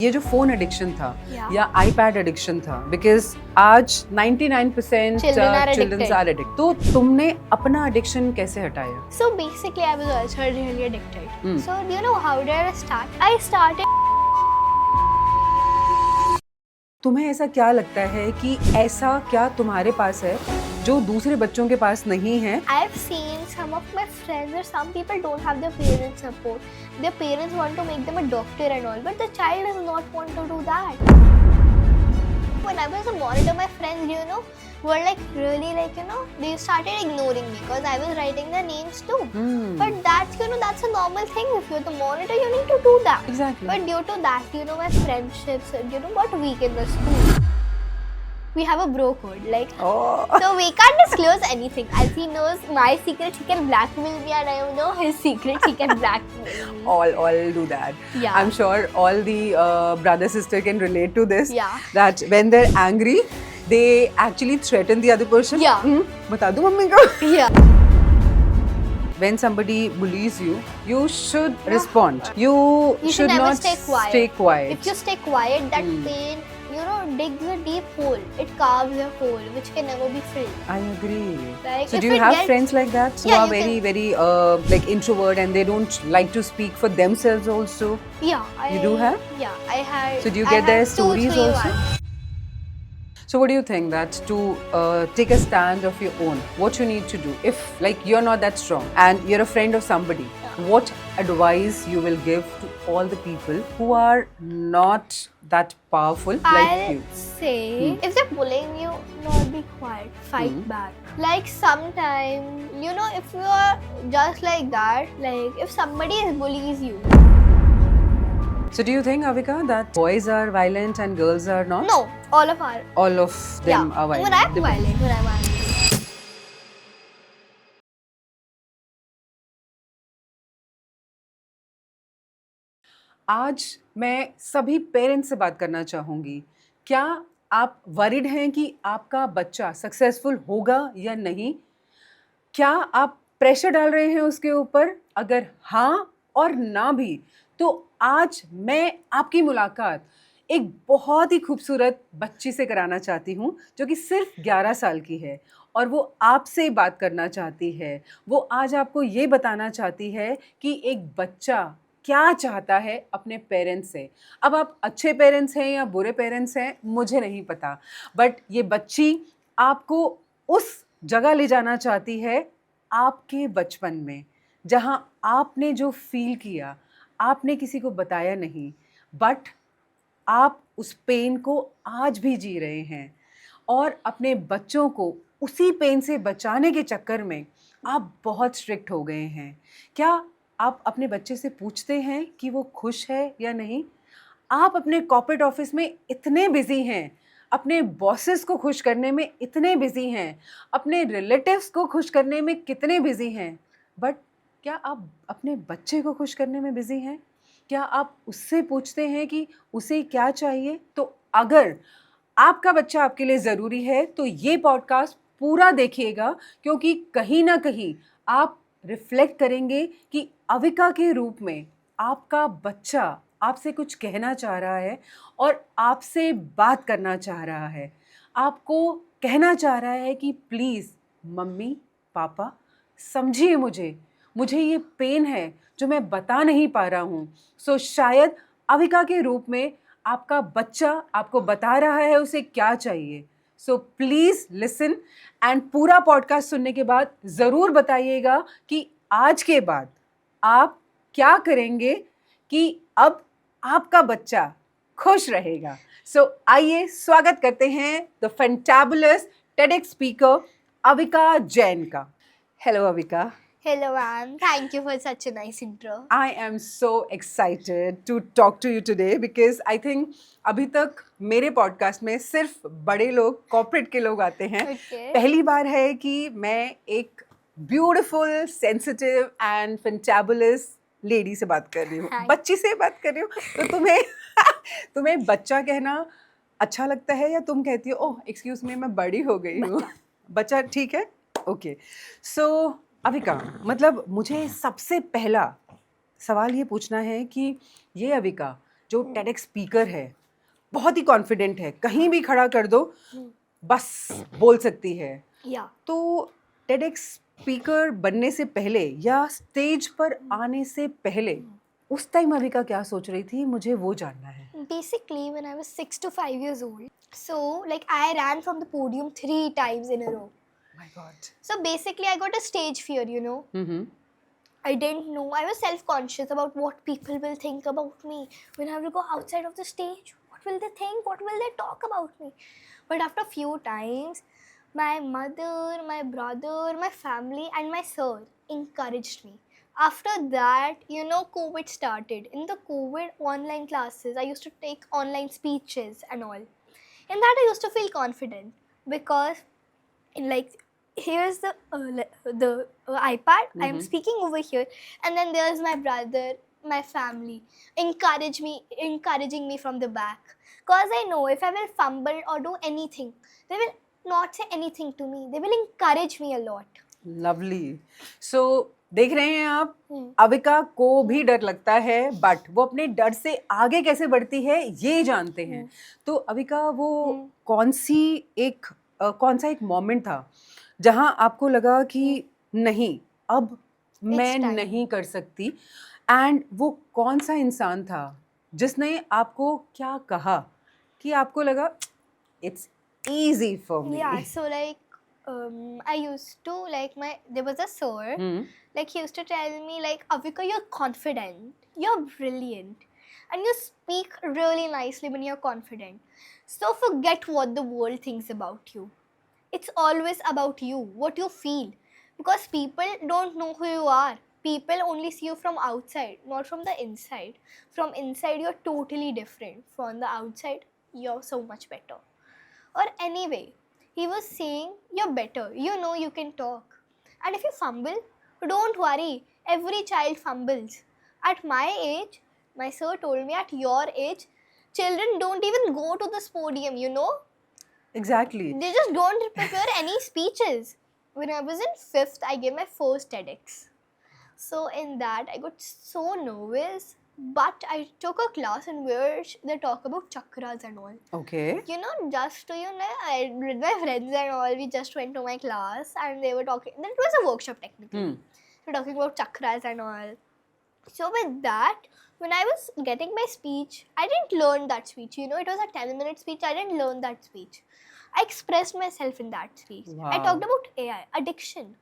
ये जो phone addiction था Yeah. या आईपैड एडिक्शन था, बिकॉज आज 99% चिल्ड्रन आर एडिक्ट। तो तुमने अपना एडिक्शन कैसे हटाया? So basically, I was also really addicted. Hmm. So do you know how did I start? I started. तुम्हें ऐसा क्या लगता है कि ऐसा क्या तुम्हारे पास है जो दूसरे बच्चों के पास नहीं है? I've seen some of my friends or some people don't have their parents' support. Their parents want to make them a doctor and all, but the child does not want to do that. When I was a monitor, my friends, were like really they started ignoring me because I was writing their names too. But that's a normal thing. If you're the monitor, you need to do that. Exactly. But due to that, my friendships, got weak in the school. We have a bro code, so we can't disclose anything. As he knows my secret, he can blackmail me, and I know his secret, he can blackmail me. all do that. Yeah. I'm sure all the brother sister can relate to this. Yeah. That when they're angry, they actually threaten the other person. Yeah. बता दूं mummy को? Yeah. When somebody bullies you, you should respond. You should never not stay quiet. Stay quiet. If you stay quiet, that pain, digs a deep hole. It carves a hole which can never be filled. I agree. Like, So if do you it have gets- friends like that who Yeah, are you very, can- very like introvert and they don't like to speak for themselves also? Yeah. You do have? Yeah, I had. So do you I get their had two, stories three also? ones. So what do you think that to take a stand of your own, what you need to do if like you're not that strong and you're a friend of somebody, what advice you will give to all the people who are not that powerful like I'll you? say, if they're bullying you, not be quiet, fight back. Like sometimes, if you are just like that, like if somebody bullies you, So do you think, Avika, that boys are violent and girls are not? no, all of our, All of them yeah, are violent. when I'm Depends. violent, when I'm angry. आज मैं सभी parents से बात करना चाहूँगी। क्या आप worried हैं कि आपका बच्चा सक्सेसफुल होगा या नहीं? क्या आप प्रेशर डाल रहे हैं उसके ऊपर? अगर हाँ और ना भी, तो आज मैं आपकी मुलाकात एक बहुत ही खूबसूरत बच्ची से कराना चाहती हूँ जो कि सिर्फ 11 साल की है और वो आपसे बात करना चाहती है। वो आज आपको ये बताना चाहती है कि एक बच्चा क्या चाहता है अपने पेरेंट्स से। अब आप अच्छे पेरेंट्स हैं या बुरे पेरेंट्स हैं मुझे नहीं पता, बट ये बच्ची आपको उस जगह ले जाना चाहती है आपके बचपन में, जहाँ आपने जो फील किया आपने किसी को बताया नहीं, बट आप उस पेन को आज भी जी रहे हैं और अपने बच्चों को उसी पेन से बचाने के चक्कर में आप बहुत स्ट्रिक्ट हो गए हैं। क्या आप अपने बच्चे से पूछते हैं कि वो खुश है या नहीं? आप अपने कॉर्पोरेट ऑफिस में इतने बिजी हैं, अपने बॉसेस को खुश करने में इतने बिजी हैं, अपने रिलेटिव्स को खुश करने में कितने बिजी हैं, बट क्या आप अपने बच्चे को खुश करने में बिजी हैं? क्या आप उससे पूछते हैं कि उसे क्या चाहिए? तो अगर आपका बच्चा आपके लिए ज़रूरी है तो ये पॉडकास्ट पूरा देखिएगा, क्योंकि कहीं ना कहीं आप रिफ्लेक्ट करेंगे कि अविका के रूप में आपका बच्चा आपसे कुछ कहना चाह रहा है और आपसे बात करना चाह रहा है। आपको कहना चाह रहा है कि प्लीज़ मम्मी पापा समझिए मुझे ये पेन है जो मैं बता नहीं पा रहा हूँ। सो शायद अविका के रूप में आपका बच्चा आपको बता रहा है उसे क्या चाहिए। सो प्लीज़ लिसन एंड पूरा पॉडकास्ट सुनने के बाद ज़रूर बताइएगा कि आज के बाद आप क्या करेंगे कि अब आपका बच्चा खुश रहेगा। सो आइए स्वागत करते हैं the fantabulous TEDx speaker Avika Jain का। Hello Avika. Hello, ma'am. Thank you for such a nice intro. I am so excited to talk to you today because I think अभी तक मेरे पॉडकास्ट में सिर्फ बड़े लोग, कॉर्पोरेट के लोग आते हैं। Okay. पहली बार है कि मैं एक beautiful, sensitive and fantabulous lady से बात कर रही हूँ, Hi. बच्ची से बात कर रही हूँ। तो तुम्हें बच्चा कहना अच्छा लगता है या तुम कहती हो ओह एक्सक्यूज मी मैं बड़ी हो गई हूँ? बच्चा ठीक है? ओके। सो अविका, मतलब मुझे सबसे पहला सवाल ये पूछना है कि ये अविका जो TEDx स्पीकर है, बहुत ही कॉन्फिडेंट है, कहीं भी खड़ा कर दो बस बोल सकती है। Yeah. तो TEDx स्पीकर बनने से पहले या स्टेज पर आने से पहले उस टाइम अविका क्या सोच रही थी, मुझे वो जानना है। Basically, when I was 6 to 5 years old, so like I ran from the podium 3 times in a row. My God. So basically, I got a stage fear, you know. Mm-hmm. I didn't know. I was self-conscious about what people will think about me when I will go outside of the stage. What will they think? What will they talk about me? But after a few times, my mother, my brother, my family, and my sir encouraged me. After that, you know, COVID started. In the COVID online classes, I used to take online speeches and all. In that, I used to feel confident because, like, here's the iPad. I'm speaking over here, and then there's my brother, my family, encouraging me from the back. Cause I know if I will fumble or do anything, they will not say anything to me. They will encourage me a lot. Lovely. So देख रहे हैं आप, अविका को भी डर लगता है but वो अपने डर से आगे कैसे बढ़ती है ये जानते हैं। तो अविका, वो कौन सा एक मोमेंट था जहां आपको लगा कि नहीं, अब मैं time. नहीं कर सकती, एंड वो कौन सा इंसान था जिसने आपको क्या कहा कि आपको लगा it's easy for me? Yeah, so like I used to like there was a sir, like he used to tell me like, Avika, you're confident, you're brilliant, and you speak really nicely when you're confident. So forget what the world thinks about you. It's always about you, what you feel, because people don't know who you are. People only see you from outside, not from the inside. From inside, you're totally different. From the outside, you're so much better. Or anyway, he was saying, you're better. You know you can talk. And if you fumble, don't worry. Every child fumbles. At my age, my sir told me, at your age, children don't even go to this podium, you know. Exactly. They just don't prepare any speeches. When I was in 5th, I gave my first TEDx. So in that, I got so nervous. But I took a class in which they talk about chakras and all. Okay. You know, just to, you know, I with my friends and all, we just went to my class and they were talking. Then it was a workshop technically. They were talking about chakras and all. So with that, when I was getting my speech, I didn't learn that speech. You know, it was a 10-minute speech. I didn't learn that speech. I expressed myself in that speech. Wow. I talked about AI, addiction.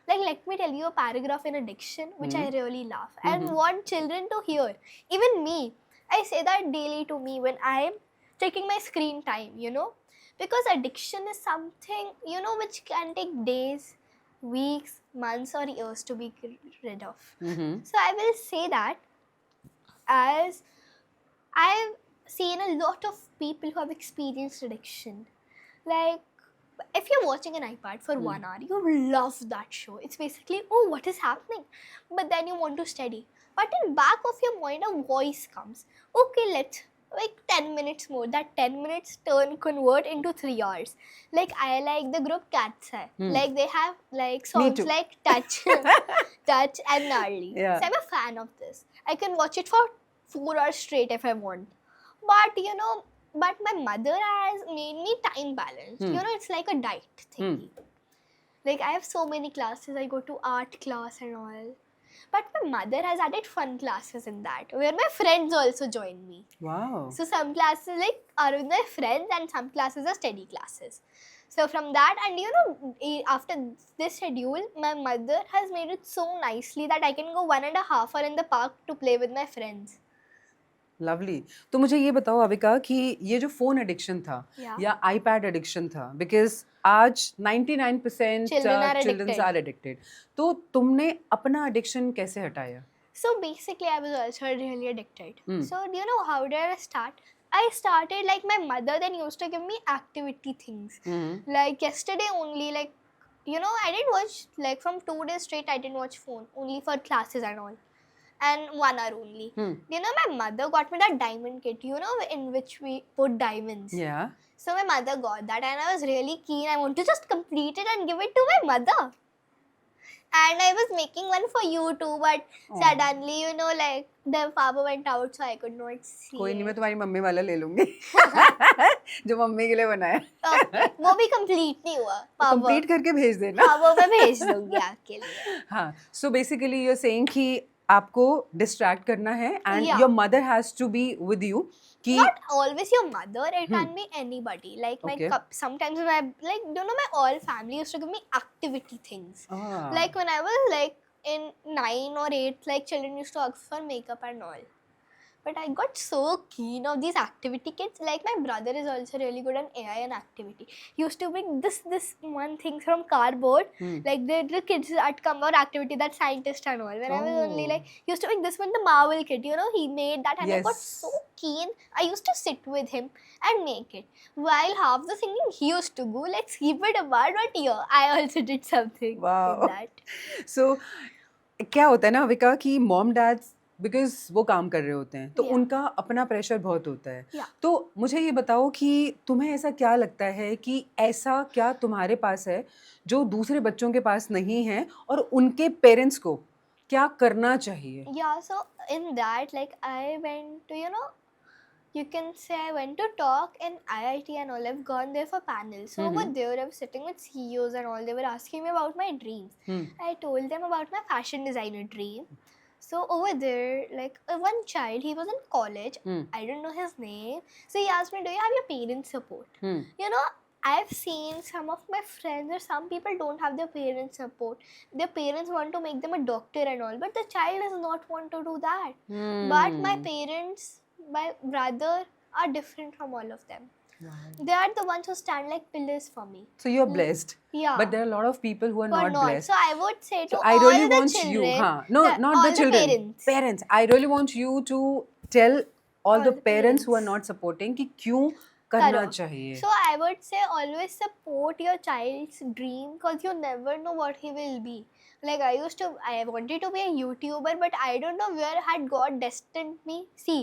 Like, let me tell you a paragraph in addiction, which I really love and want children to hear. Even me, I say that daily to me when I am checking my screen time, you know. Because addiction is something, you know, which can take days, weeks, months or years to be rid of. So I will say that as I've seen a lot of people who have experienced addiction. Like, if you're watching an iPad for 1 hour, you love that show. It's basically, oh, what is happening? But then you want to study. But in back of your mind, a voice comes. Okay, let's like 10 minutes more. That 10 minutes convert into 3 hours. Like, I like the group Cats Hai. Like, they have like songs like Touch, Touch and Gnarly. Yeah. So I'm a fan of this. I can watch it for 4 hours straight if I want. But you know, but my mother has made me time balanced. You know, it's like a diet thingy. Like, I have so many classes. I go to art class and all. But my mother has added fun classes in that, where my friends also join me. Wow. So some classes like are with my friends and some classes are study classes. So from that, and you know, after this schedule, my mother has made it so nicely that I can go 1.5 hours in the park to play with my friends. Lovely. तो मुझे ये बताओ अविका कि ये जो phone addiction था या iPad addiction था, बिकॉज आज 99% चिल्ड्रंस आर एडिक्टेड, तो तुमने अपना एडिक्शन कैसे हटाया? So basically, I was also really addicted. So do you know how did I start? I started like my mother then used to give me activity things. Like yesterday only, like, you know, I didn't watch like from 2 days straight. I didn't watch phone only for classes and all. And 1 hour only. You know, my mother got me that diamond kit, you know, in which we put diamonds. Yeah. So my mother got that and I was really keen. I want to just complete it and give it to my mother. And I was making one for you too, but Oh. suddenly, you know, like the papa went out, so I could not see कोई नहीं, मैं it. तुम्हारी mummy वाला ले लूंगी जो mummy के लिए बनाया। Okay, वो भी complete नहीं हुआ. Power. कंप्लीट करके भेज देना। हाँ, वो मैं भेज दूंगी आपके लिए. हाँ, so basically you are saying कि आपको डिस्ट्रैक्ट करना है and Yeah. Your mother has to be with you कि Not always your mother, it can be anybody. Like my Okay. sometimes my, like, you know, my all family used to give me activity things. Ah. Like when I was like in 9 or 8, like children used to ask for makeup and all. But I got so keen of these activity kits. Like my brother is also really good on AI and activity. He used to bring this one thing from cardboard. Like the kids at come or activity, that scientist and all. When I was only Oh. like, he used to bring this one, the Marvel kit. You know, he made that and I got Yes. so keen. I used to sit with him and make it. While half the singing he used to go, let's keep it apart. But yeah, I also did something Wow. in that. सो क्या होता है ना अविका कि mom dads because वो काम कर रहे होते हैं तो Yeah. उनका अपना प्रेशर बहुत होता है। Yeah. तो मुझे ये बताओ कि तुम्हें ऐसा क्या लगता है कि ऐसा क्या तुम्हारे पास है जो दूसरे बच्चों के पास नहीं है और उनके पेरेंट्स को क्या करना चाहिए? Yeah, so in that, like, I went to, you know, you can say I went to talk in IIT and all. I've gone there for panels. So over there, I was sitting with CEOs and all. They were asking me about my dreams. I told them about my fashion designer dream. So over there, like one child, he was in college. I don't know his name. So he asked me, "Do you have your parents' support?" You know, I've seen some of my friends or some people don't have their parents' support. Their parents want to make them a doctor and all, but the child does not want to do that. But my parents, my brother are different from all of them. Wow. They are the ones who stand like pillars for me. So you're blessed. Yeah. But there are a lot of people who are Who are not blessed. So I would say to So I all really the want children, you, no, not all the children, parents. parents. I really want you to tell all the the parents who are parents. not supporting कि क्यों करना करो. चाहिए. So I would say always support your child's dream because you never know what he will be. Like I wanted to be a YouTuber, but I don't know where had God destined me. See,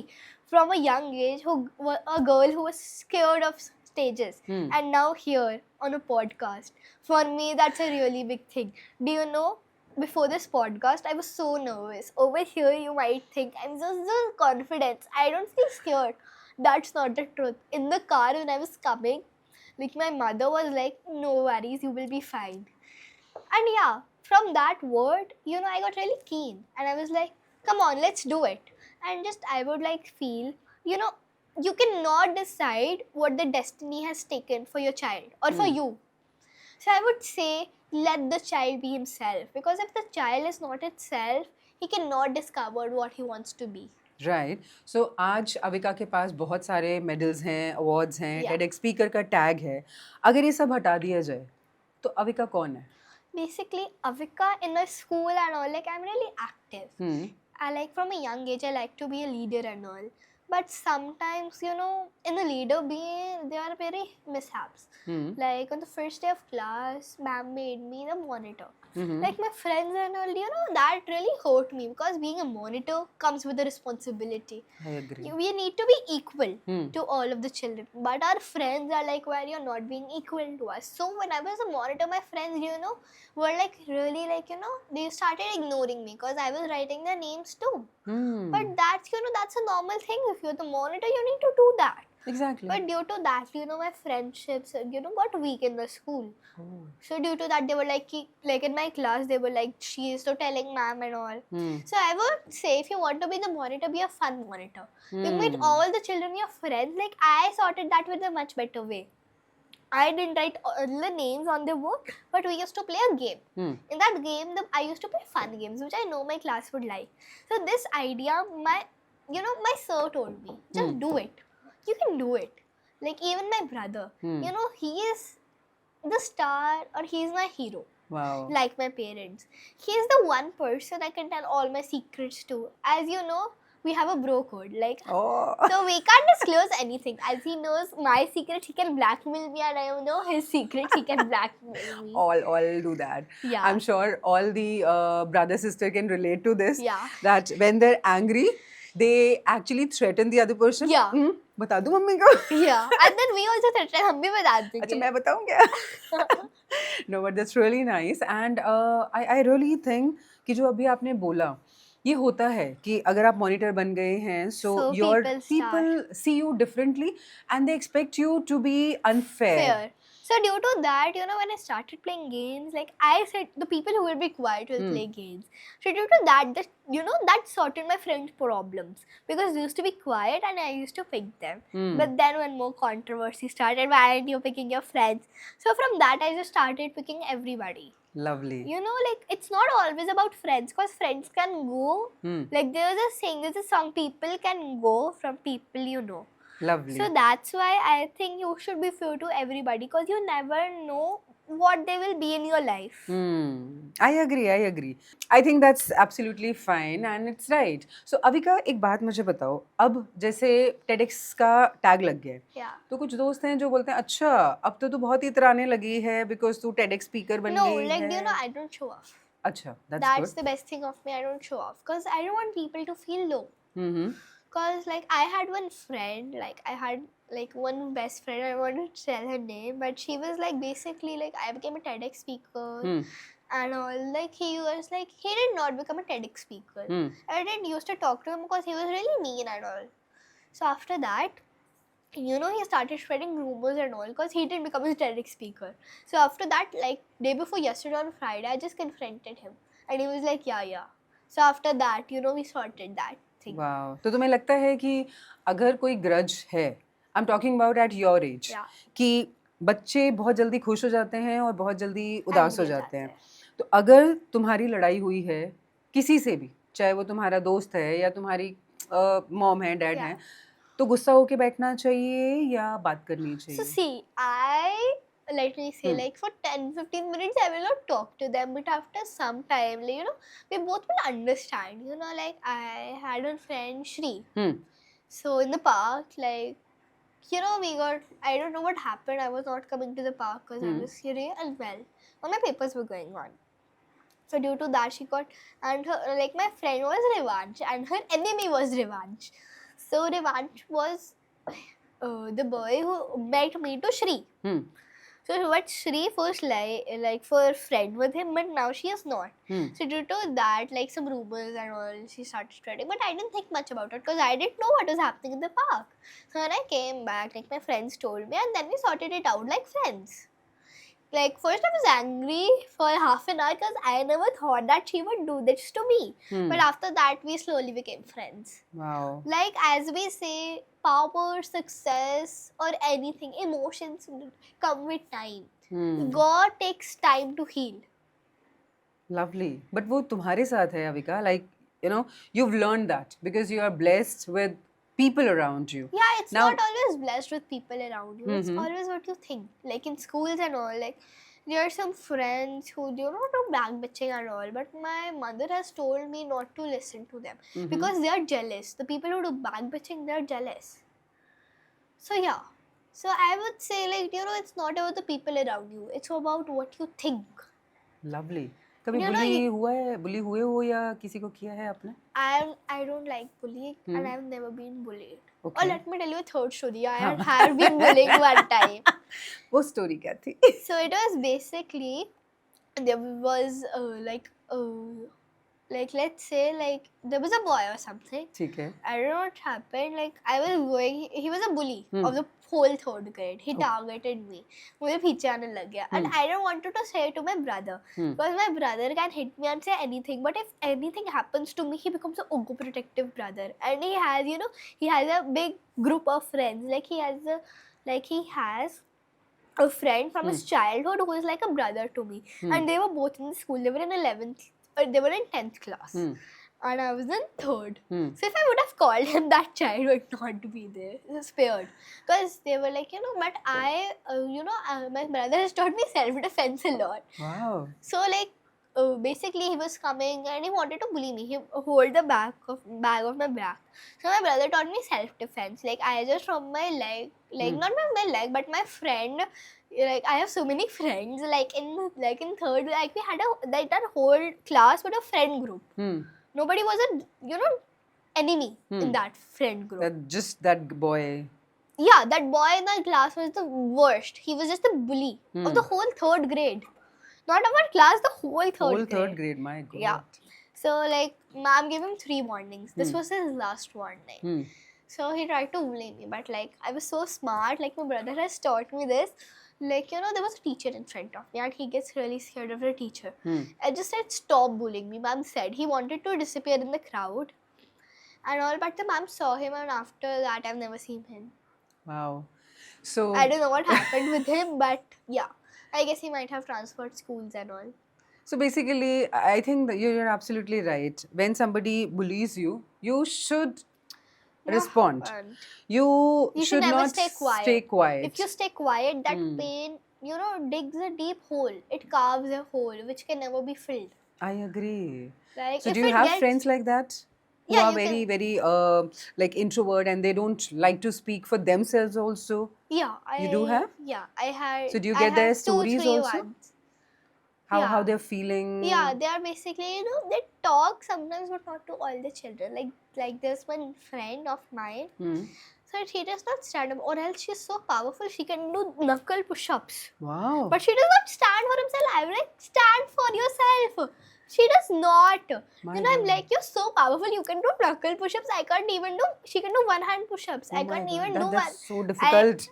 from a young age, a girl who was scared of stages, and now here on a podcast. For me, that's a really big thing. Do you know? Before this podcast, I was so nervous. Over here, you might think I'm just so confident. I don't feel scared. That's not the truth. In the car when I was coming, like my mother was like, "No worries, you will be fine." And yeah, from that word, you know, I got really keen, and I was like, "Come on, let's do it." And just I would like feel, you know, you cannot decide what the destiny has taken for your child or for you. So I would say let the child be himself, because if the child is not itself, he cannot discover what he wants to be. Right so आज अविका के पास बहुत सारे medals हैं, awards हैं, Yeah. TEDx speaker का tag है। अगर ये सब हटा दिया जाए तो अविका कौन है? Basically, Avika in a school and all, like I'm really active. I like from a young age, I like to be a leader and all. But sometimes, you know, in a leader being, there are very mishaps. Like on the first day of class, ma'am made me the monitor. Like my friends and all, you know, that really hurt me because being a monitor comes with a responsibility. I agree. We need to be equal to all of the children. But our friends are like, why you're not being equal to us? So when I was a monitor, my friends, you know, were like really like, you know, they started ignoring me because I was writing their names too. But that's, you know, that's a normal thing. If you're the monitor, you need to do that. Exactly. But due to that, you know, my friendships, you know, got weak in the school. So due to that, they were like in my class, they were like, she is so telling ma'am and all. So I would say, if you want to be the monitor, be a fun monitor. You meet all the children, your friends. Like I sorted that with a much better way. I didn't write all the names on the book, but we used to play a game. In that game, I used to play fun games, which I know my class would like. So this idea, my sir told me, just do it. You can do it. Like even my brother, you know, he is the star or he is my hero. Wow. Like my parents. He is the one person I can tell all my secrets to. As you know, we have a bro code. Like, Oh. so we can't disclose anything. As he knows my secret, he can blackmail me, and I know his secret, he can blackmail me. All do that. Yeah. I'm sure all the brother sister can relate to this. Yeah. That when they're angry, they actually threaten the other person. Yeah. बता दूं mummy को? Yeah, and then we also said like हम भी बता अच्छा देंगे. मैं बताऊं क्या? No, but that's really nice. And I really think कि जो अभी आपने बोला, ये होता है कि अगर आप मॉनिटर बन गए हैं, so So your people start. people see you differently and they expect you to be unfair. Fair. So due to that, you know, when I started playing games, like I said, the people who will be quiet will play games. So due to that, you know, that sorted my friends' problems because they used to be quiet and I used to pick them. But then when more controversy started, why aren't you picking your friends? So from that, I just started picking everybody. Lovely. You know, like it's not always about friends because friends can go. Like there's a saying, there's a song, people can go from people you know. Lovely. So that's why I think you should be fair to everybody because you never know what they will be in your life. I agree. I think that's absolutely fine and it's right. So Avika एक बात मुझे बताओ, अब जैसे TEDx का tag लग गया है, Yeah. तो कुछ दोस्त हैं जो बोलते हैं अच्छा अब तो तू बहुत ही इतराने लगी है because तू TEDx speaker बन No, गई like है. you know, I don't show off. अच्छा, that's That's good. the best thing of me. I don't show off because I don't want people to feel low. Mm-hmm. Because like I had one friend, like I had like one best friend. I want to tell her name, but she was like basically like I became a TEDx speaker and all. Like he was like he did not become a TEDx speaker. I didn't used to talk to him because he was really mean and all. So after that, you know, he started spreading rumors and all because he didn't become a TEDx speaker. So after that, like day before yesterday on Friday, I just confronted him and he was like, yeah. So after that, you know, we sorted that thing. Wow. तो तुम्हें लगता है कि अगर कोई grudge है, I'm talking about at your age, Yeah. कि बच्चे बहुत जल्दी खुश हो जाते हैं और बहुत जल्दी उदास हो Angry हो जाते हैं, जाते तो अगर तुम्हारी लड़ाई हुई है किसी से भी, चाहे वो तुम्हारा दोस्त है या तुम्हारी मॉम है, डैड Yeah. है, तो गुस्सा होके बैठना चाहिए या बात करनी So चाहिए? see, let me say, like for 10-15 minutes I will not talk to them, but after some time, like, you know, we both will understand. You know, like I had a friend Shri. So in the park, like, you know, I don't know what happened. I was not coming to the park because I was really unwell. All my papers were going on. So due to that, she got, and her, like my friend was Revanch and her enemy was Revanch. So Revanch was the boy who met me to Shri. So what Shri first like for a friend with him, but now she is not. So due to that, like some rumors and all, she started spreading. But I didn't think much about it because I didn't know what was happening in the park. So when I came back, like my friends told me, and then we sorted it out like friends. Like first I was angry for half an hour because I never thought that she would do this to me. But after that, we slowly became friends. Wow. Like as we say, power, success, or anything, emotions come with time. God takes time to heal. Lovely. But वो तुम्हारे साथ है Avika, like you know, you've learned that because you are blessed with people around you. Yeah, it's Now- not always blessed with people around you. It's always what you think. Like in schools and all, like there are some friends who do not do backbitching and all, but my mother has told me not to listen to them because they are jealous. The people who do backbitching, they are jealous. So yeah. So I would say, like, you know, it's not about the people around you. It's about what you think. Lovely. कभी You know, बुली हुआ है, बुली हुए हो या किसी को किया है आपने? I don't like bullying and I've never been bullied. Okay. Or let me tell you a third story. I had been bullied one time. वो स्टोरी क्या थी? So it was basically there was like let's say like there was a boy or something. ठीक है. I don't know what happened. Like I was going, he was a bully of the whole third grade. He targeted me. मुझे पीछे आने लग गया. And I don't wanted to say it to my brother because my brother can hit me and say anything. But if anything happens to me, he becomes an overprotective brother. And he has, you know, he has a big group of friends. Like he has a friend from his childhood who is like a brother to me. And they were both in the school. They were in 11th, or they were in 10th class. And I was in 3rd. So if I would have called him, that child would not be there, spared. Because they were like, you know, but my brother has taught me self-defense a lot. Wow. So like, basically he was coming and he wanted to bully me. He hold the bag of my back. So my brother taught me self-defense. Like I just from my leg, like not my leg, but my friend. Like I have so many friends. Like in 3rd, like we had that whole class with a friend group. Nobody was a enemy in that friend group. Just that boy. Yeah, that boy in our class was the worst. He was just the bully of the whole third grade. Not of our class, the whole Whole third third grade. grade, my God. Yeah. So like, ma'am gave him 3 warnings. This was his last warning. Hmm. So he tried to bully me, but like I was so smart. Like my brother has taught me this. Like, you know, there was a teacher in front of me and he gets really scared of the teacher. I just said, stop bullying me. Ma'am said he wanted to disappear in the crowd and all, but the ma'am saw him and after that I've never seen him. Wow. So I don't know what happened with him, but yeah, I guess he might have transferred schools and all. So basically, I think that you're absolutely right. When somebody bullies you, you should respond. And You you should should never not stay quiet. stay quiet. If you stay quiet, that pain, you know, digs a deep hole. It carves a hole which can never be filled. I agree. Like, So if do you it have gets- friends like that? Who Yeah, are you very, can- very like introvert and they don't like to speak for themselves also? Yeah, You do have? Yeah, I had. So do you I get their had 2, stories 3 also? ones. How Yeah. they're feeling? Yeah, they are basically, you know, they talk sometimes, but not to all the children. Like there's one friend of mine. Hmm. So she does not stand up, or else she's so powerful she can do knuckle push-ups. Wow. But she does not stand for himself. I'm like, stand for yourself. She does not. My you know, I'm God. like, you're so powerful. You can do knuckle push-ups. I can't even do. She can do one-hand push-ups. Oh I my can't God, even that- do that's one. so difficult.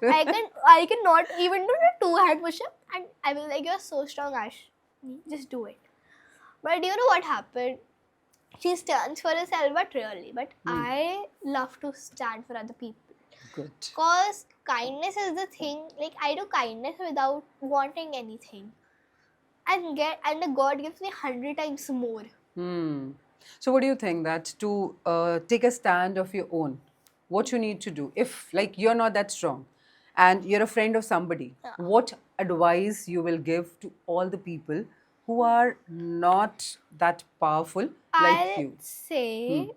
I cannot even do the 2-hand push-up. And I was like, you're so strong, Ash. Just do it. But you know what happened? She stands for herself, but really. But I love to stand for other people. Good. Because kindness is the thing. Like, I do kindness without wanting anything. And the God gives me 100 times more. Hmm. So what do you think that to take a stand of your own, what you need to do if like you're not that strong and you're a friend of somebody, what advice you will give to all the people who are not that powerful like I'll you? say,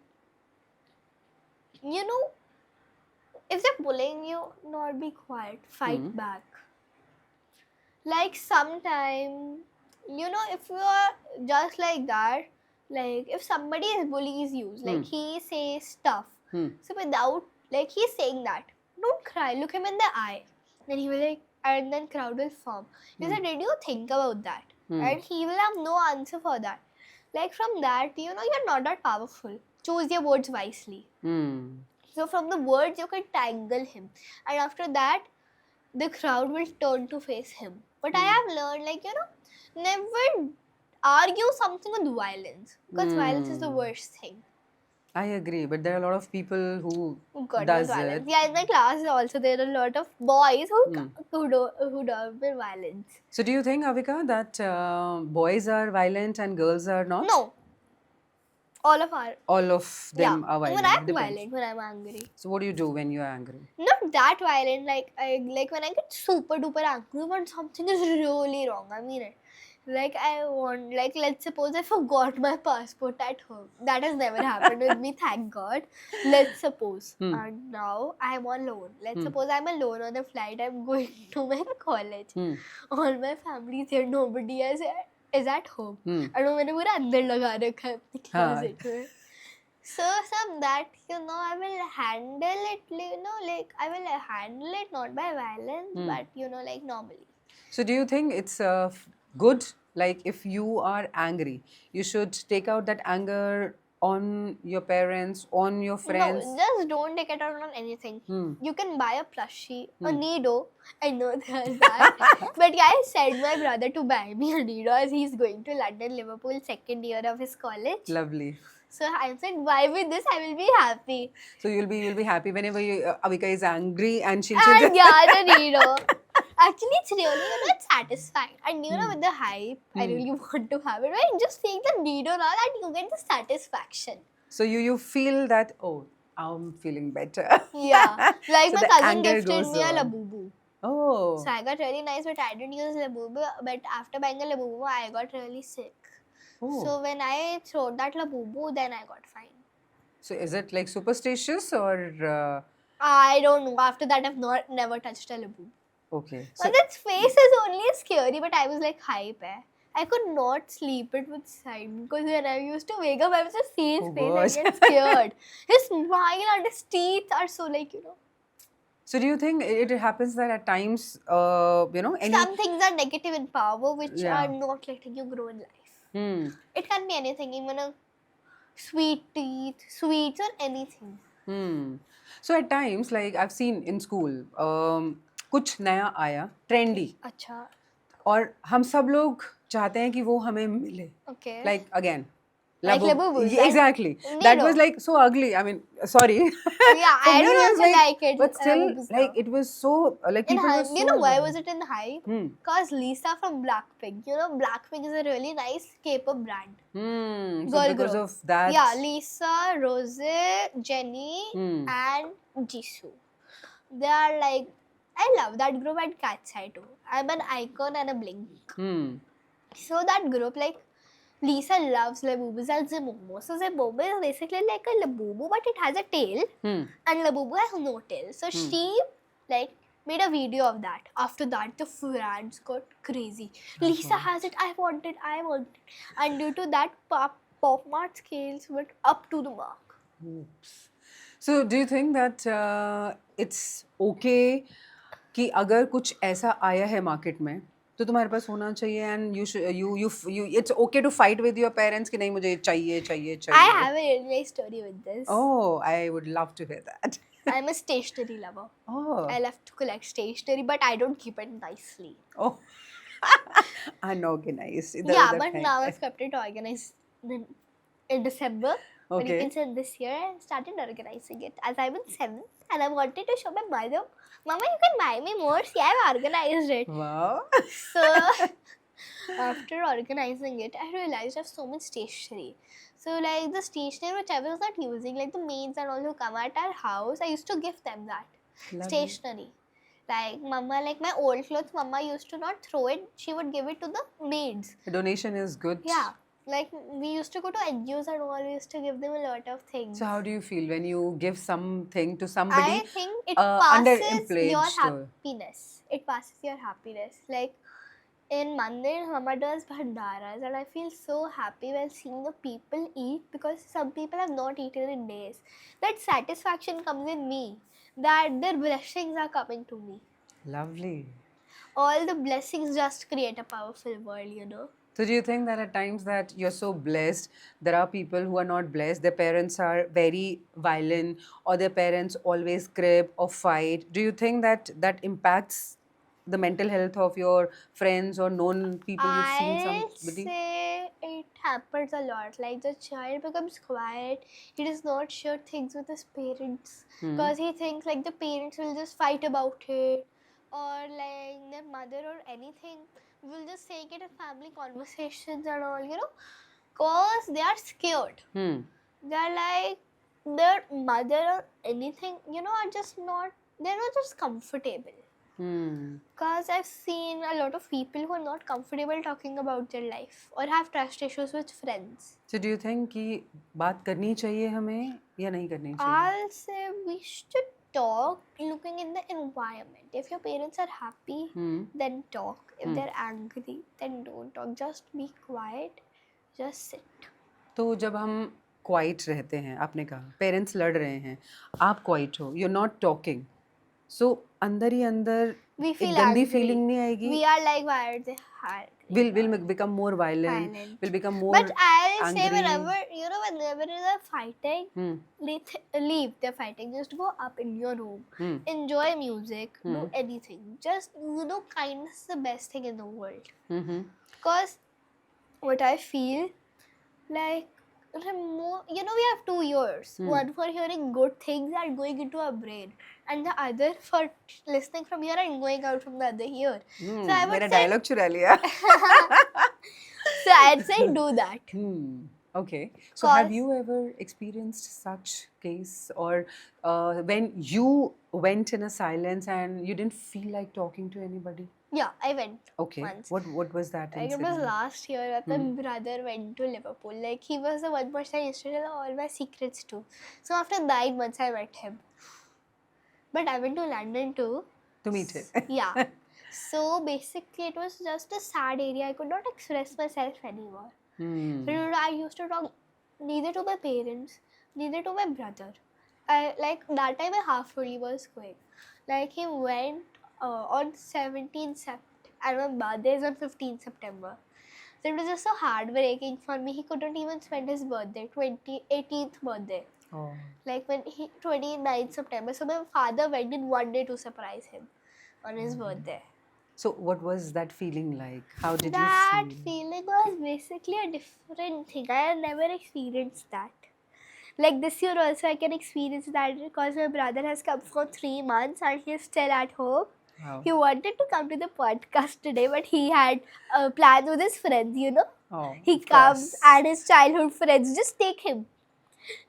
you know, if they're bullying you, not be quiet, fight back. Like sometime, you know, if you are just like that, like if somebody bullies you, like he says stuff, so without, like he's saying that, don't cry, look him in the eye. Then he will like, and then crowd will form. He said, did you think about that? And he will have no answer for that. Like from that, you know, you're not that powerful. Choose your words wisely. Hmm. So from the words, you can tangle him. And after that, the crowd will turn to face him. But I have learned, like, you know, never argue something with violence. Because violence is the worst thing. I agree, but there are a lot of people who God, does with violence. it. Yeah, in my class also, there are a lot of boys who do with violence. So do you think, Avika, that boys are violent and girls are not? No. All of our... All of them yeah. are violent. When I'm Depends. violent, when I'm angry. So what do you do when you are angry? Not that violent, like when I get super duper angry when something is really wrong. I mean it. Like I want, like let's suppose I forgot my passport at home. That has never happened with me, thank God. Let's suppose. And now I am alone. Let's suppose I'm alone on a flight. I'm going to my college. All my family is here. Nobody is at home. I don't know पूरा अंदर लगा रखा है अपने closet में. So some that, you know, I will handle it, you know, like I will handle it not by violence, but you know, like normally. So do you think it's good, like if you are angry, you should take out that anger on your parents, on your friends? No, just don't take it out on anything. You can buy a plushie, a Nido. I know there's that. But yeah, I said my brother to buy me a Nido as he's going to London, Liverpool, second year of his college. Lovely. So I said, why with this? I will be happy. So you'll be happy whenever Avika is angry and she'll And yeah, the Nido. Actually, it's really, you know, it's satisfying. And you know, with the hype, I really want to have it. Right? Just take the Nido now that you get the satisfaction. So you feel that, oh, I'm feeling better. Yeah. Like So my the cousin anger gifted goes me a on. Labubu. Oh. So I got really nice, but I didn't use Labubu. But after buying a Labubu, I got really sick. Oh. So when I threw that Labubu, then I got fine. So is it like superstitious or I don't know. After that, I've never touched a Labubu. okay? But its face is only scary, but I was like hype. I could not sleep it with side because when I used to wake up, I was just see his Oh face gosh. and get scared. His smile and his teeth are so like, you know. So do you think it happens that at times, any... Some things are negative in power which Yeah. are not letting you grow in life. Hmm. It can be anything, even a sweet teeth, sweets or anything. Hmm. So at times, like I've seen in school, कुछ नया आया, trendy, अच्छा. और हम सब लोग चाहते हैं कि वो हमें मिले. Okay. Like again, Like Labubu, Yeah, exactly. Nido. That was like so ugly. I mean, sorry. Yeah, For I me, don't it was also like it. But still, Labubus like now. it was so like In people were hype, so. you know why was it in hype? Hmm. Because Lisa from Blackpink. You know, Blackpink is a really nice K-pop brand. Hmm. So Girl because group. of that. Yeah, Lisa, Rose, Jenny, Hmm. and Jisoo. They are like, I love that group at Cat's Eye too. I'm an icon and a blink. Hmm. So that group, like, Lisa loves Labubu and Zimomo. So Zimomo is basically like a Labubu, but it has a tail, Hmm. and Labubu has no tail. So she like made a video of that. After that, the fans got crazy. Lisa has it. I want it. I want it. And due to that, Pop Mart scales went up to the mark. Oops. So do you think that it's okay कि अगर कुछ ऐसा आया है market में तो तुम्हारे पास होना चाहिए, and you it's okay to fight with your parents कि नहीं मुझे चाहिए चाहिए I चाहिए. have a really nice story with this. Oh, I would love to hear that. I'm a stationery lover. Oh. I love to collect stationery, but I don't keep it nicely. Oh. Unorganized. Yeah, but now I've kept it organized in December. But you Okay. can say this year I started organizing it as I'm in 7th and I wanted to show my mother, Mama, you can buy me more. See, I've organized it. Wow. So after organizing it, I realized I have so much stationery. So like the stationery which I was not using, like the maids and all who come at our house, I used to give them that Lovely. stationery. Like Mama, like my old clothes, Mama used to not throw it; she would give it to the maids. The donation is good. Yeah, like we used to go to NGOs and all. We used to give them a lot of things. So how do you feel when you give something to somebody I think it underprivileged passes your or- happiness. It passes your happiness. Like in Mandir, Mama does bhandaras, and I feel so happy when seeing the people eat because some people have not eaten in days. That satisfaction comes in me, that their blessings are coming to me. Lovely. All the blessings just create a powerful world, you know. So do you think that at times that you're so blessed, there are people who are not blessed, their parents are very violent or their parents always crib or fight? Do you think that that impacts the mental health of your friends or known people you've seen I'll somebody? say it happens a lot. Like the child becomes quiet. He does not share things with his parents because he thinks like the parents will just fight about it, or like their mother or anything will just take it in family conversations and all. You know, cause they are scared. Hmm. They're like their mother or anything. You know, are just not. They're not just comfortable. Hmm. Because I've seen a lot of people who are not comfortable talking about their life or have trust issues with friends. So do you think कि बात करनी चाहिए हमें या नहीं करनी चाहिए? I'll say we should talk looking in the environment. If your parents are happy, then talk. If they're angry, then don't talk. Just be quiet. Just sit. तो जब हम क्वाइट रहते हैं, आपने कहा पेरेंट्स लड़ रहे हैं, आप क्वाइट हो, you're not talking, so अंदर ही अंदर We एक feel गंदी angry. फीलिंग नहीं आएगी? We are like, why are they hard? Will become more violent, Violent. will become more But I'll angry. say whenever they're fighting, Hmm. leave the fighting. Just go up in your room. Hmm. Enjoy music. Do anything. Just, kindness is the best thing in the world. Mhm. Because what I feel, like, we have 2 ears. One for hearing good things and going into our brain, and the other for listening from here and going out from the other ear. So I would मेरा say, dialogue चुरा लिया. so I'd say do that. Okay. So have Cause- you ever experienced such case, or when you went in a silence and you didn't feel like talking to anybody? Yeah, I went. Okay. Once. What was that Like it incident? was last year that my brother went to Liverpool. Like he was the one person I used to tell all my secrets to. So after 9 months I met him. But I went to London too. To meet it. Yeah. So basically it was just a sad area. I could not express myself anymore. I used to talk neither to my parents, neither to my brother. Like that time my half fully was going. Like he went on 17th September, and my birthday is on 15th September. So it was just so heartbreaking for me. He couldn't even spend his birthday, 18th birthday. Oh. Like when he 29th September. So my father went in one day to surprise him on his birthday. So what was that feeling like? How did you That feel? feeling was basically a different thing. I had never experienced that. Like this year also I can experience that because my brother has come for 3 months and he's still at home. Wow. He wanted to come to the podcast today, but he had plans with his friends, you know. Oh, He of comes course. and his childhood friends just take him.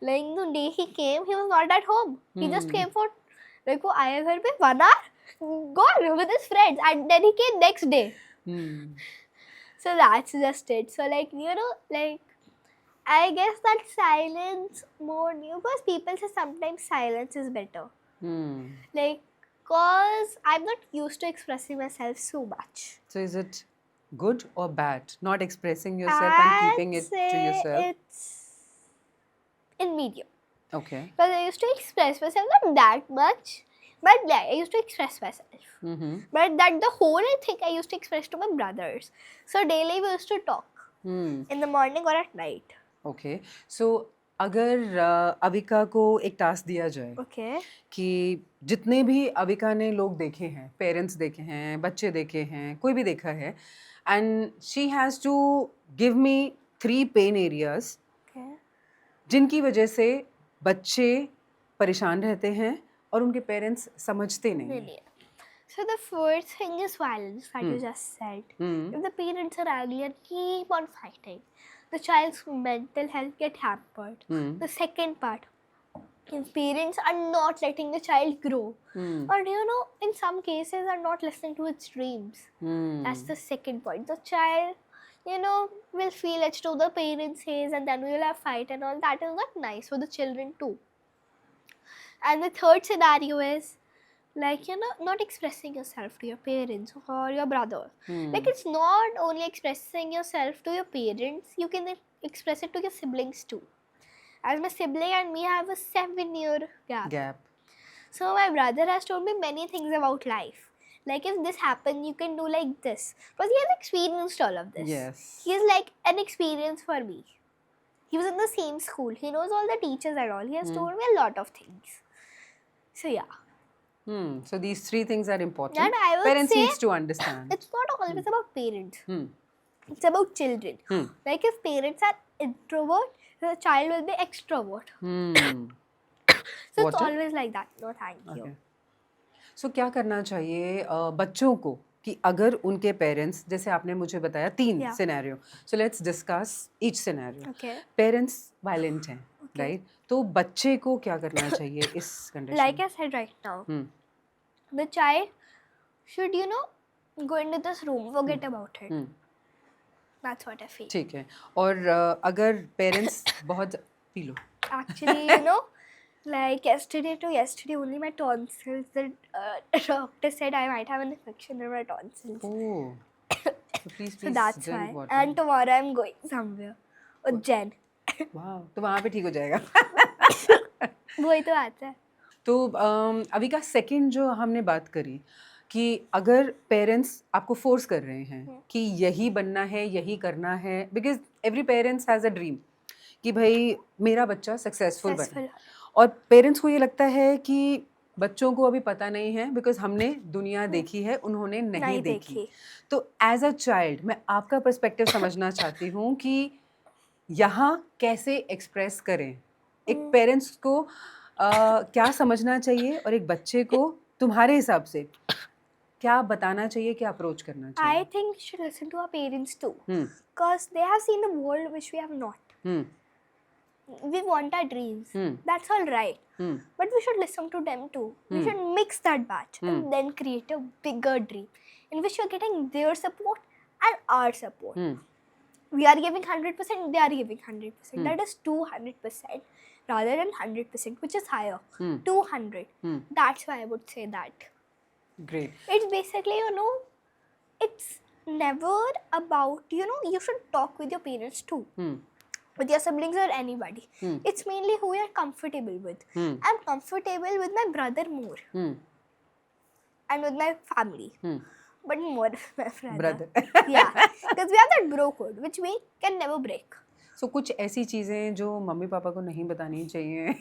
Like the day he came, he was not at home. He just came for like वो आया घर पे 1 hour, gone with his friends, and then he came next day. Hmm. So that's just it. So like you know, like I guess that silence more new because people say sometimes silence is better. Hmm. Like cause I'm not used to expressing myself so much. So is it good or bad? Not expressing yourself and keeping I'd it to say yourself? it's in medium. Okay. Because I used to express myself not that much, but yeah, I used to express myself. Mm-hmm. But that the whole I think I used to express to my brothers. So daily we used to talk Hmm. in the morning or at night. Okay. So अगर अविका को एक task दिया जाए Okay. कि जितने भी अविका ने लोग देखे हैं, पेरेंट्स देखे हैं, बच्चे देखे हैं, कोई भी देखा है, and she has to give me 3 pain areas Okay. जिनकी वजह से बच्चे परेशान रहते हैं और उनके पेरेंट्स समझते नहीं हैं. Really. So the first thing is violence that you just said. Hmm. If the parents are ugly and keep on fighting, the child's mental health get hampered. Hmm. The second part, if parents are not letting the child grow, Hmm. or you know, in some cases are not listening to its dreams. Hmm. That's the second point. The child, you know, will feel edged to the parents says, and then we will have fight and all. That is not nice for the children too. And the third scenario is like you know not expressing yourself to your parents or your brother. Hmm. Like it's not only expressing yourself to your parents, you can express it to your siblings too. As my sibling and me have a 7-year gap. So my brother has told me many things about life. Like if this happened, you can do like this. Because he has experienced all of this. Yes. He is like an experience for me. He was in the same school. He knows all the teachers and all. He has told me a lot of things. So yeah. So these 3 things are important. And I would Parents say needs to understand. It's not always about parents. Hmm. It's about children. Hmm. Like if parents are introvert, the child will be extrovert. Hmm. So What it's a- always like that. No, thank you. Okay. So क्या करना चाहिए बच्चों को कि अगर उनके parents जैसे आपने मुझे बताया 3 Yeah. Scenario. So let's discuss each scenario. Okay. Parents violent हैं, राइट? तो बच्चे को क्या करना चाहिए इस condition Like I said right now, the child should, you know, go into this room, forget about it. That's what I feel. ठीक है. और अगर पेरेंट्स बहुत P low. Actually, you know, like yesterday only my tonsils, the doctor said I might have an infection in my tonsils. Oh. So please So that's drink why. water. And tomorrow I'm going somewhere. Ujjain. Wow. तो वहाँ पे ठीक हो जाएगा. वही तो बात है. तो अभी का सेकंड जो हमने बात करी कि अगर पेरेंट्स आपको फोर्स कर रहे हैं कि यही बनना है, यही करना है, because every parents has a dream कि भाई मेरा बच्चा सक्सेसफुल बने, और पेरेंट्स को ये लगता है कि बच्चों को अभी पता नहीं है बिकॉज हमने दुनिया देखी है, उन्होंने नहीं देखी. तो एज अ चाइल्ड मैं आपका पर्सपेक्टिव समझना चाहती हूँ कि यहाँ कैसे एक्सप्रेस करें. एक पेरेंट्स को क्या समझना चाहिए और एक बच्चे को तुम्हारे हिसाब से क्या बताना चाहिए, क्या अप्रोच करना चाहिए? I think we should listen to our parents too, because they have seen the world which we have not. We want our dreams. That's all right. But we should listen to them too. We should mix that batch and then create a bigger dream in which you're getting their support and our support. We are giving 100%, they are giving 100%. That is 200% rather than 100%, which is higher. 200. That's why I would say that. Great. It's basically, you know, it's never about, you know, you should talk with your parents too. With your siblings or anybody. It's mainly who you're comfortable with. I'm comfortable with my brother more. and with my family, but more with my Brother. Yeah, because we have that bro code which we can never break. So कुछ ऐसी चीजें जो mummy papa को नहीं बतानी चाहिए.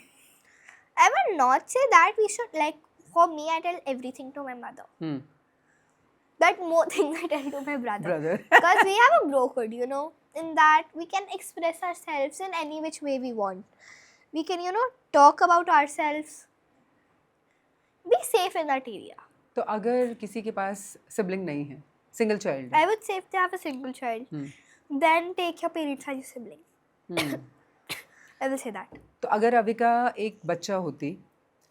I will not say that we should, like, for me, I tell everything to my mother. But more things I tell to my brother. Because we have a bro code, you know, in that we can express ourselves in any which way we want. We can, you know, talk about ourselves. Be safe in that area. तो अगर किसी के पास sibling नहीं है, single child, I would say if they have a single child, then take your parents as your sibling. I will say that. तो अगर अविका एक बच्चा होती,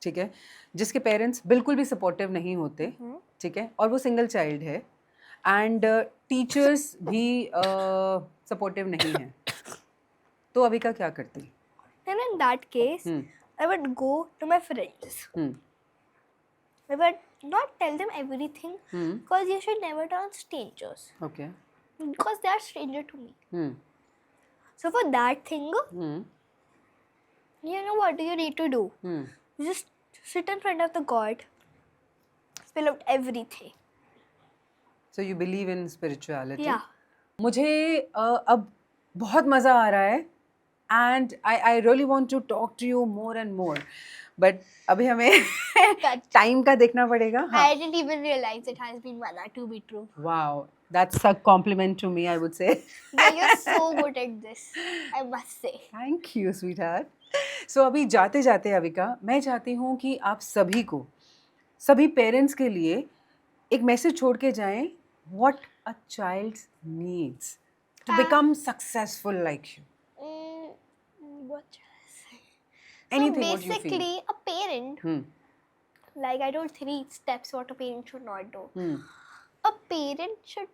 ठीक है, जिसके पेरेंट्स बिल्कुल भी सपोर्टिव नहीं होते, ठीक है, और वो सिंगल चाइल्ड है एंड टीचर्स भी सपोर्टिव नहीं हैं, तो अविका क्या करती? Then in that case, I would go to my friends. I would not tell them everything because you should never turn strangers. Okay. Because they are stranger to me. So for that thing, you know what do you need to do? You just sit in front of the God, spill out everything. So you believe in spirituality? Yeah. मुझे अब बहुत मज़ा आ रहा है and I really want to talk to you more and more. But अभी हमें time का देखना पड़ेगा. I didn't even realize it has been 1 hour to be true. Wow, that's a compliment to me, I would say. Yeah, you're so good at this, I must say. Thank you, sweetheart. So अभी जाते जाते अविका, मैं चाहती हूँ कि आप सभी को, सभी पेरेंट्स के लिए एक मैसेज छोड़ के जाएं. What a child needs to become successful like you. What shall I say? Anything so what you feel. basically, a parent, like I told 3 steps what a parent should not do. A parent should,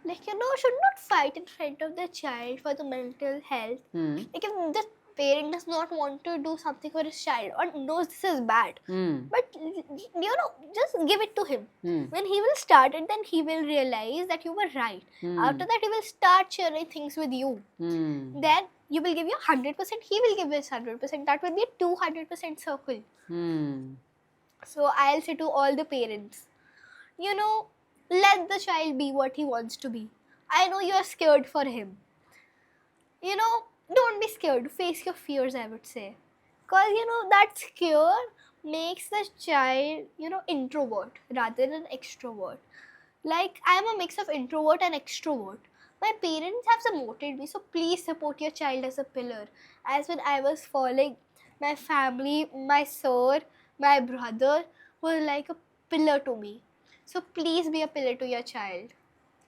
like, you know, should not fight in front of the child for the mental health. Like if the parent does not want to do something for his child or knows this is bad, but you know, just give it to him. When he will start it, then he will realize that you were right. After that, he will start sharing things with you. Then you will give your 100%, he will give his 100%. That will be a 200% circle. So I'll say to all the parents, you know, let the child be what he wants to be. I know you are scared for him. You know, don't be scared. Face your fears, I would say. Because, you know, that scare makes the child, you know, introvert rather than extrovert. Like, I am a mix of introvert and extrovert. My parents have supported me, so please support your child as a pillar. As when I was falling, my family, my sir, my brother were like a pillar to me. So please be a pillar to your child.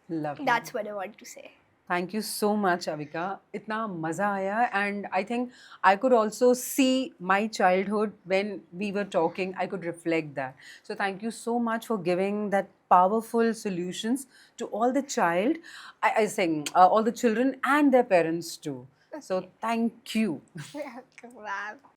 Lovely. That's what I want to say. Thank you so much, Avika. इतना मज़ा आया and I think I could also see my childhood when we were talking. I could reflect that. So thank you so much for giving that powerful solutions to all the child. I think all the children and their parents too. So thank you. Wow.